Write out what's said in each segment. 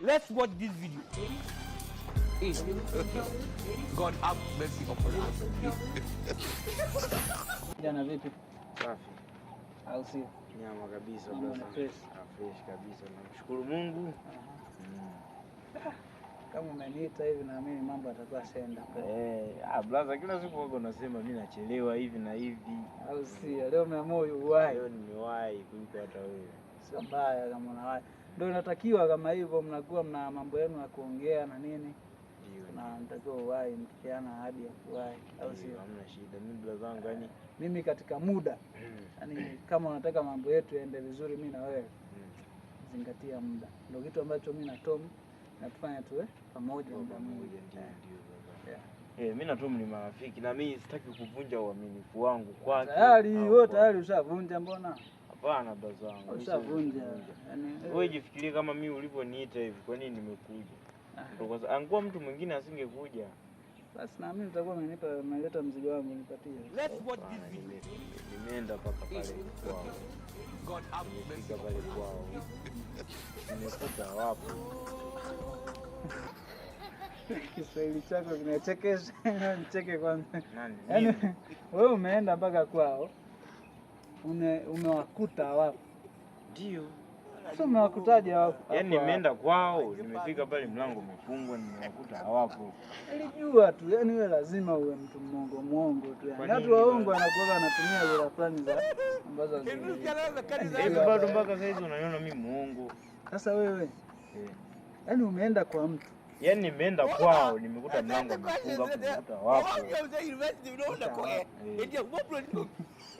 Let's watch this video. God have mercy upon us. Jana vipi? Safi. Au sio? Nyama kabisa bwana. Fresh kabisa. Namshukuru Mungu. Kama umeniita hivi na mimi mambo yatakuwa senda. Brother, kila siku wako unasema mimi nachelewa hivi na hivi. Au sio? Leo umeamua uwahi. Leo nimewahi kuliko hata wewe. Sio mbaya kama unawahi. Ndio inatakiwa kama hivyo, mnakuwa mna mambo yenu ya kuongea na nini. Na nitakiwa uwahi, mkiana hadi ya kuwahi. Au sio? Hamna shida. Mimi brother wangu yani mimi katika muda. Yaani kama unataka mambo yetu yaende vizuri mimi na wewe. Zingatia muda. Ndio kitu ambacho mimi na Tom natufanya tuwe pamoja muda mmoja. Ndio. Mimi na Tom ni marafiki na mimi sitaki kuvunja uaminifu wangu kwake. Tayari wewe tayari ushavunja mbona? Hapana brother wangu. Ushavunja. Yaani wewe jifikirie kama mimi ulivyoniita hivi, kwa nini nimekuja? Ndio kwanza angekuwa mtu mwingine asingekuja. Basi na mimi nitakuwa umeleta mzigo wangu nipatie. Let's watch this video. Nimeenda paka pale kwao. God have mercy pale kwao. Nimekuta wapo. Kiswahili chako kinachekesha. Nicheke kwanza. Nani? Wewe umeenda mpaka kwao. Umewakuta wapo. Ndio. Sasa umewakutaje wapo? Yaani nimeenda kwao, nimefika pale mlango umefungwa, nimewakuta hawapo. Nilijua tu, yaani wewe lazima uwe mtu mwongo tu. Yaani watu waongo wanakuwa wanatumia lugha fulani za ambazo hivi bado mpaka sasa hizo unaniona mimi muongo. Sasa wewe yaani umeenda kwa mtu. Yaani nimeenda kwao, nimekuta mlango umefunga, nimekuta hawapo.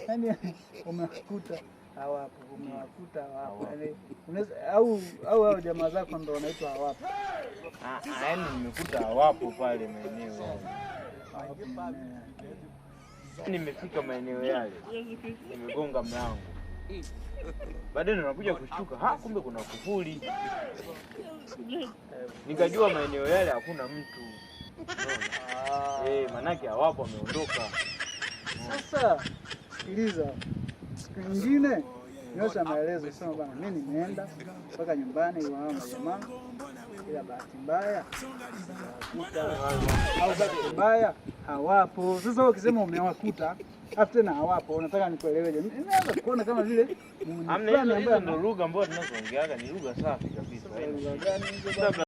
Yaani umewakuta hawapo, umewakuta hawapo. Au hao jamaa zako ndio wanaitwa hawapo. Yaani nimekuta hawapo pale maeneo yale. Nimefika maeneo yale. Nimegonga mlango. Baadaye nakuja kushtuka, kumbe kuna kufuli. Nikajua maeneo yale hakuna mtu. Manake hawapo, wameondoka. Sasa sikiliza. Siku nyingine nyosha maelezo, sema bwana mimi nimeenda mpaka nyumbani kwa mama jamaa, ila bahati mbaya au bahati mbaya hawapo. Sasa wewe ukisema umewakuta afu tena hawapo, unataka nikueleweje? Nimeanza kuona kama vile amna, hizo ndio lugha ambayo tunazoongeaga ni lugha safi kabisa. Lugha gani hizo?